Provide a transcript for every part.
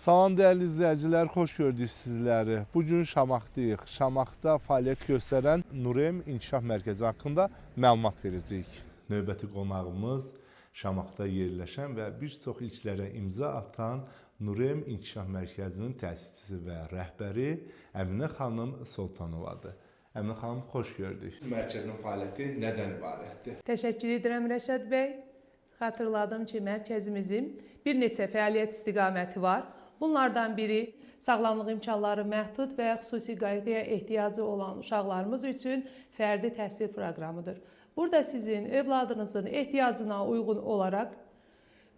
Salam dəyərli izləyicilər, xoş gördük sizləri. Bugün Şamaxdayıq. Şamaxda fəaliyyət göstərən Nurem İnkişaf Mərkəzi haqqında məlumat verəcəyik. Növbəti qonağımız Şamaxda yerləşən və bir çox ilklərə imza atan Nurem İnkişaf Mərkəzinin təsisçisi və rəhbəri Əminə xanım Soltanovadır. Əminə xanım, xoş gördük. Mərkəzin fəaliyyəti nədən ibarətdir? Təşəkkür edirəm Rəşad bəy. Xatırladım ki, mərkəzimizin bir neçə fəaliyyət istiqaməti var. Bunlardan biri sağlamlıq imkanları məhdud və xüsusi qayğıya ehtiyacı olan uşaqlarımız üçün fərdi təhsil proqramıdır. Burada sizin övladınızın ehtiyacına uyğun olaraq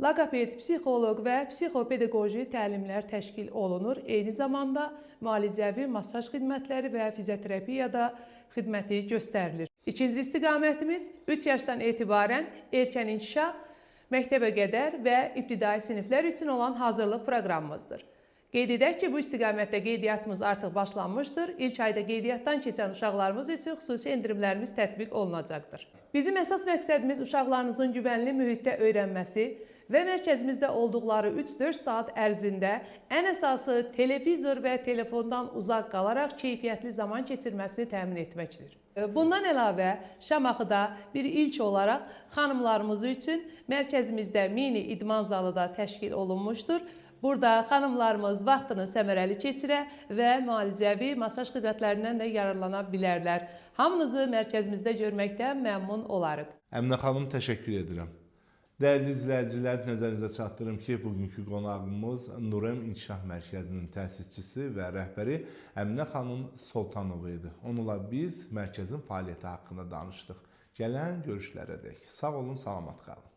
loqoped, psixoloq və psixopedaqoji təlimlər təşkil olunur. Eyni zamanda müalicəvi masaj xidmətləri və fizioterapiyada xidməti göstərilir. İkinci istiqamətimiz 3 yaşdan etibarən erkən inkişaf, məktəbə qədər və ibtidai siniflər üçün olan hazırlıq proqramımızdır. Qeyd edək ki, bu istiqamətdə qeydiyyatımız artıq başlanmışdır. İlk ayda qeydiyyatdan keçən uşaqlarımız üçün xüsusi endirimlərimiz tətbiq olunacaqdır. Bizim əsas məqsədimiz uşaqlarınızın güvənli mühitdə öyrənməsi və mərkəzimizdə olduqları 3-4 saat ərzində ən əsası televizor və telefondan uzaq qalaraq keyfiyyətli zaman keçirməsini təmin etməkdir. Bundan əlavə, Şamaxıda bir ilk olaraq xanımlarımız üçün mərkəzimizdə mini idman zalı da təşkil olunmuşdur. Burada xanımlarımız vaxtını səmərəli keçirə və müalicəvi masaj xidmətlərindən də yararlana bilərlər. Hamınızı mərkəzimizdə görməkdən məmnun olarıq. Əminə xanım, təşəkkür edirəm. Dəyərli izləyicilər, nəzərinizə çatdırım ki, bugünkü qonağımız Nurem İnkişaf Mərkəzinin təsisçisi və rəhbəri Əminə xanım Soltanova idi. Onunla biz mərkəzin fəaliyyəti haqqında danışdıq. Gələn görüşlərə dək. Sağ olun, salamat qalın.